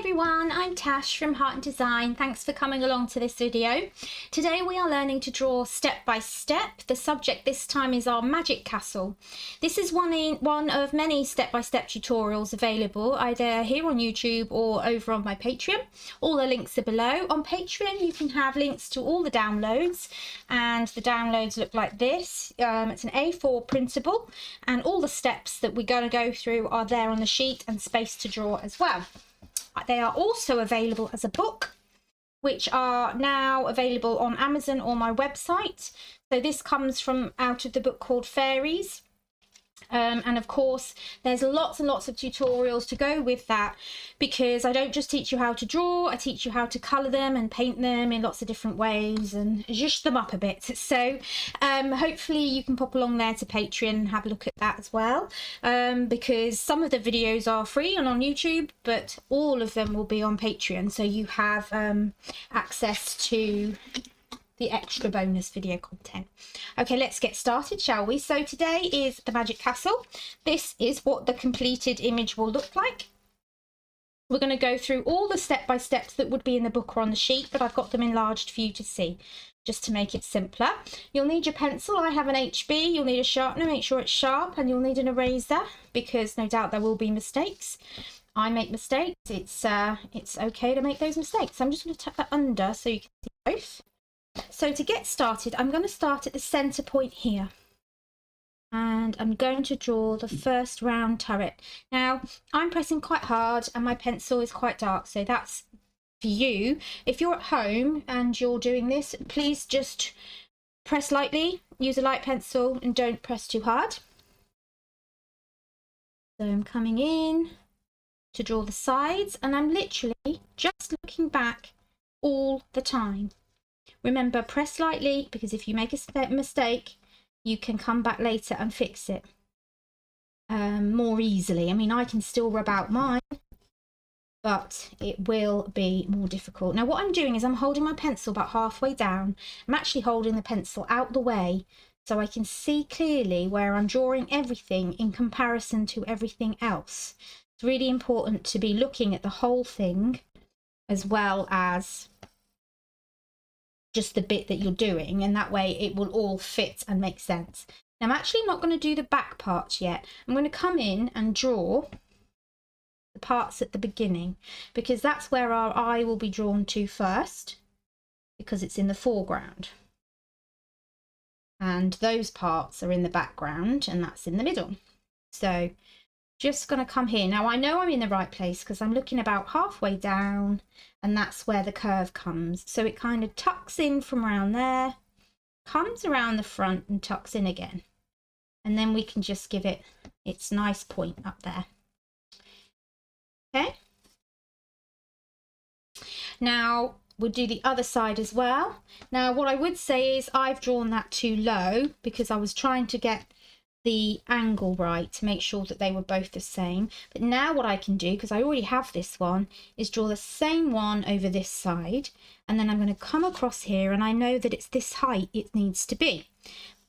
everyone, I'm Tash from Heart and Design. Thanks for coming along to this video. Today we are learning to draw step by step. The subject this time is our magic castle. This is one of many step-by-step tutorials available either here on YouTube or over on my Patreon. All the links are below. On Patreon you can have links to all the downloads, and the downloads look like this. It's an A4 printable, and all the steps that we're going to go through are there on the sheet and space to draw as well. They are also available as a book, which are now available on Amazon or my website. So this comes from out of the book called Fairies. And of course there's lots and lots of tutorials to go with that, because I don't just teach you how to draw, I teach you how to colour them and paint them in lots of different ways and zhuzh them up a bit. So hopefully you can pop along there to Patreon and have a look at that as well, because some of the videos are free and on YouTube, but all of them will be on Patreon, so you have access to the extra bonus video content. Okay, let's get started, shall we? So today is the magic castle. This is what the completed image will look like. We're going to go through all the step-by-steps that would be in the book or on the sheet, but I've got them enlarged for you to see, just to make it simpler. You'll need your pencil. I have an HB. You'll need a sharpener, make sure it's sharp, and you'll need an eraser, because no doubt there will be mistakes. I make mistakes. It's okay to make those mistakes. I'm just going to tuck that under so you can see both. So to get started, I'm going to start at the centre point here, and I'm going to draw the first round turret. Now I'm pressing quite hard and my pencil is quite dark, so that's for you. If you're at home and you're doing this, please just press lightly, use a light pencil, and don't press too hard. So I'm coming in to draw the sides, and I'm literally just looking back all the time. Remember, press lightly, because if you make a mistake, you can come back later and fix it more easily. I mean, I can still rub out mine, but it will be more difficult. Now, what I'm doing is I'm holding my pencil about halfway down. I'm actually holding the pencil out the way so I can see clearly where I'm drawing everything in comparison to everything else. It's really important to be looking at the whole thing as well as just the bit that you're doing, and that way it will all fit and make sense. Now I'm actually not going to do the back part yet. I'm going to come in and draw the parts at the beginning, because that's where our eye will be drawn to first, because it's in the foreground, and those parts are in the background, and that's in the middle. So just going to come here. Now I know I'm in the right place because I'm looking about halfway down, and that's where the curve comes. So it kind of tucks in from around there, comes around the front and tucks in again. And then we can just give it its nice point up there. Okay. Now we'll do the other side as well. Now what I would say is I've drawn that too low because I was trying to get the angle right to make sure that they were both the same. But now what I can do, because I already have this one, is draw the same one over this side, and then I'm going to come across here, and I know that it's this height it needs to be.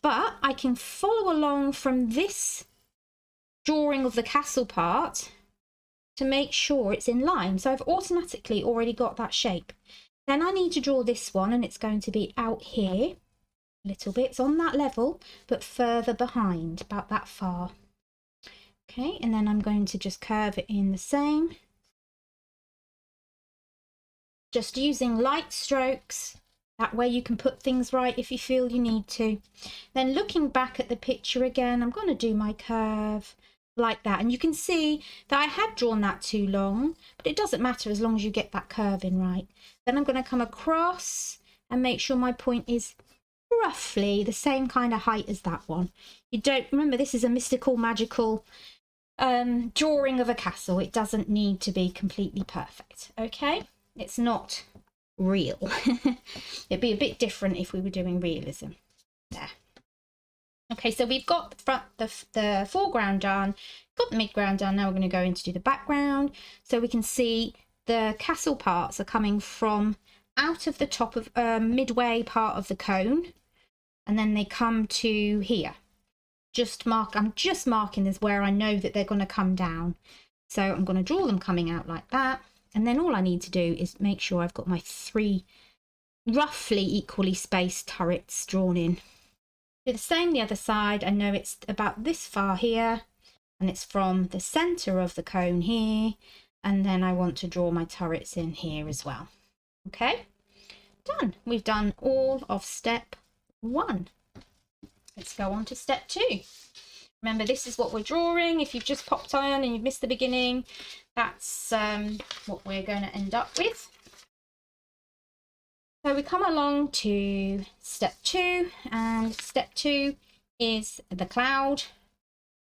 But I can follow along from this drawing of the castle part to make sure it's in line. So I've automatically already got that shape. Then I need to draw this one, and it's going to be out here little bits on that level, but further behind, about that far. Okay, and then I'm going to just curve it in the same, just using light strokes. That way you can put things right if you feel you need to. Then looking back at the picture again, I'm going to do my curve like that, and you can see that I had drawn that too long, but it doesn't matter as long as you get that curve in right. Then I'm going to come across and make sure my point is roughly the same kind of height as that one. You don't remember, this is a mystical, magical drawing of a castle. It doesn't need to be completely perfect. Okay, it's not real. It'd be a bit different if we were doing realism. There. Okay, so we've got the front, the foreground done, got the midground done. Now we're going to go in to do the background, so we can see the castle parts are coming from out of the top of midway part of the cone, and then they come to here. I'm just marking this where I know that they're going to come down. So I'm going to draw them coming out like that. And then all I need to do is make sure I've got my 3 roughly equally spaced turrets drawn in. Do the same the other side. I know it's about this far here, and it's from the center of the cone here, and then I want to draw my turrets in here as well. Okay, done. We've done all of step 1. Let's go on to step 2. Remember, this is what we're drawing. If you've just popped on and you've missed the beginning, that's what we're going to end up with. So we come along to step 2, and step 2 is the cloud.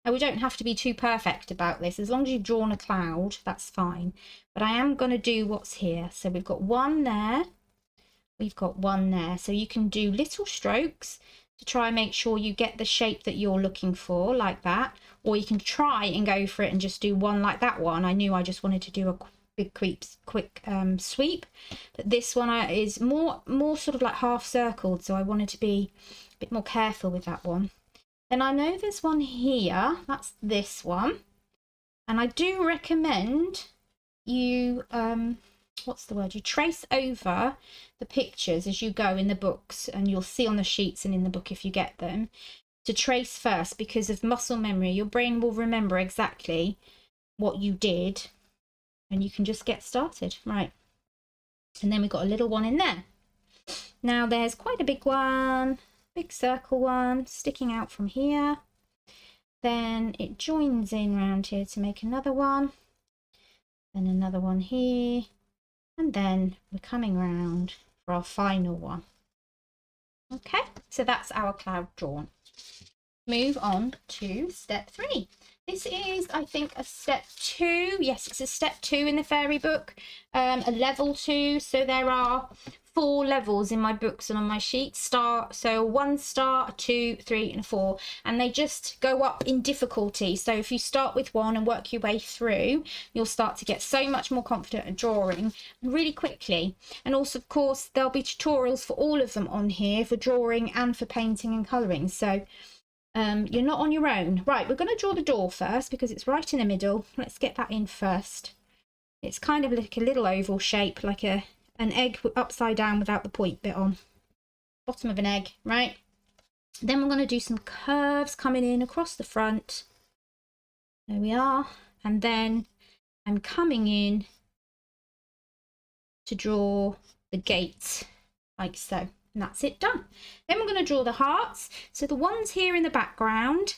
Now, we don't have to be too perfect about this. As long as you've drawn a cloud, that's fine. But I am going to do what's here. So we've got 1 there. We've got 1 there. So you can do little strokes to try and make sure you get the shape that you're looking for, like that. Or you can try and go for it and just do 1 like that one. I knew I just wanted to do a big quick sweep, but this one is more sort of like half circled, so I wanted to be a bit more careful with that one. Then I know there's one here, that's this one, and I do recommend you what's the word, you trace over the pictures as you go in the books, and you'll see on the sheets and in the book if you get them, to trace first, because of muscle memory. Your brain will remember exactly what you did, and you can just get started. Right, and then we've got a little one in there. Now there's quite a big one, big circle one sticking out from here, then it joins in round here to make another one, then another one here, and then we're coming round for our final one. Okay, so that's our cloud drawn. Move on to step 3. This is, I think, a step 2. Yes, it's a step 2 in the fairy book, a level 2. So there are 4 levels in my books and on my sheet. So 1 star, a 2, 3, and a 4, and they just go up in difficulty. So if you start with 1 and work your way through, you'll start to get so much more confident at drawing really quickly. And also, of course, there'll be tutorials for all of them on here, for drawing and for painting and colouring. So you're not on your own. Right, we're going to draw the door first because it's right in the middle. Let's get that in first. It's kind of like a little oval shape, like an egg upside down without the point bit on. Bottom of an egg, right? Then we're going to do some curves coming in across the front. There we are. And then I'm coming in to draw the gate, like so. And that's it, done. Then we're going to draw the hearts. So the ones here in the background,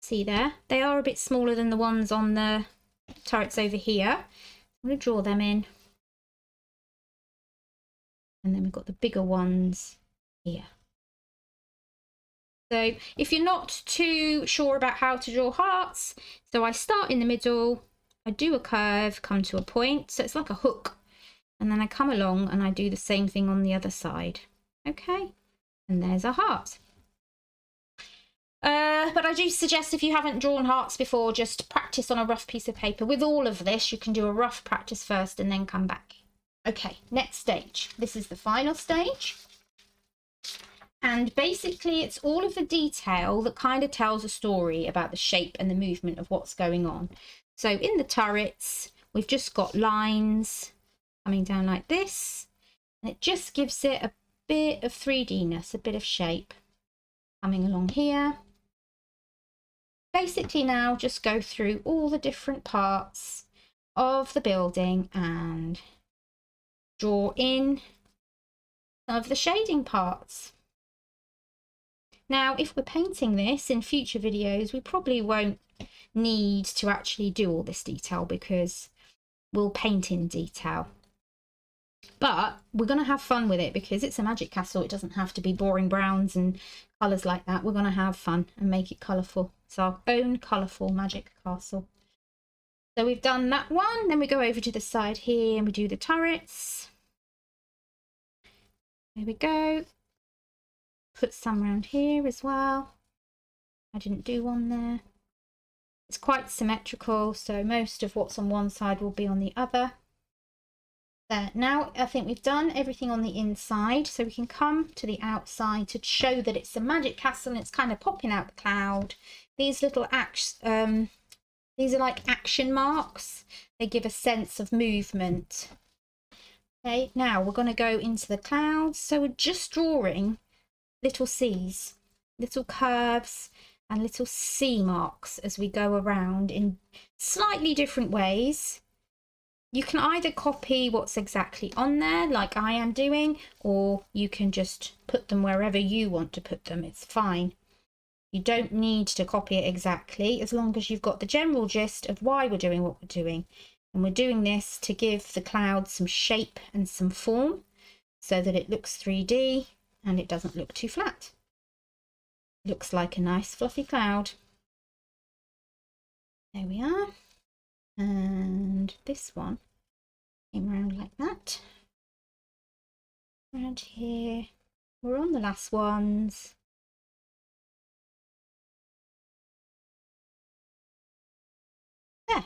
see there, they are a bit smaller than the ones on the turrets over here. I'm going to draw them in. And then we've got the bigger ones here. So if you're not too sure about how to draw hearts, so I start in the middle, I do a curve, come to a point. So it's like a hook. And then I come along and I do the same thing on the other side. Okay, and there's a heart. But I do suggest, if you haven't drawn hearts before, just practice on a rough piece of paper. With all of this, you can do a rough practice first and then come back. Okay, next stage. This is the final stage. And basically, it's all of the detail that kind of tells a story about the shape and the movement of what's going on. So in the turrets, we've just got lines coming down like this, and it just gives it a bit of 3D-ness, a bit of shape. Coming along here. Basically now just go through all the different parts of the building and draw in some of the shading parts. Now, if we're painting this in future videos, we probably won't need to actually do all this detail because we'll paint in detail. But we're going to have fun with it because it's a magic castle. It doesn't have to be boring browns and colours like that. We're going to have fun and make it colourful. It's our own colourful magic castle. So we've done that one. Then we go over to the side here and we do the turrets. There we go. Put some around here as well. I didn't do one there. It's quite symmetrical, so most of what's on one side will be on the other. There. Now I think we've done everything on the inside, so we can come to the outside to show that it's a magic castle and it's kind of popping out the cloud. These little These are like action marks. They give a sense of movement. Okay, now we're going to go into the clouds. So we're just drawing little C's, little curves and little C marks as we go around in slightly different ways. You can either copy what's exactly on there like I am doing, or you can just put them wherever you want to put them. It's fine. You don't need to copy it exactly, as long as you've got the general gist of why we're doing what we're doing. And we're doing this to give the cloud some shape and some form so that it looks 3D and it doesn't look too flat. It looks like a nice fluffy cloud. There we are. And this one came around like that. Around here. We're on the last ones. There.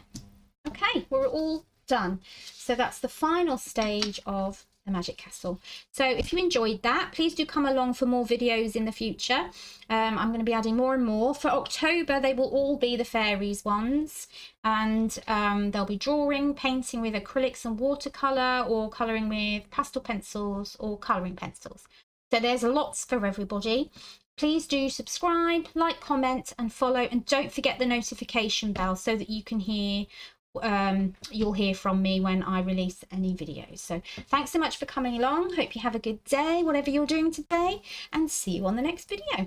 Okay, we're all done. So that's the final stage of the Magic Castle. So if you enjoyed that, please do come along for more videos in the future. I'm going to be adding more and more. For October, they will all be the fairies ones, and they'll be drawing, painting with acrylics and watercolour, or colouring with pastel pencils or colouring pencils. So there's lots for everybody. Please do subscribe, like, comment and follow, and don't forget the notification bell so that you can hear you'll hear from me when I release any videos. So thanks so much for coming along. Hope you have a good day, whatever you're doing today, and see you on the next video.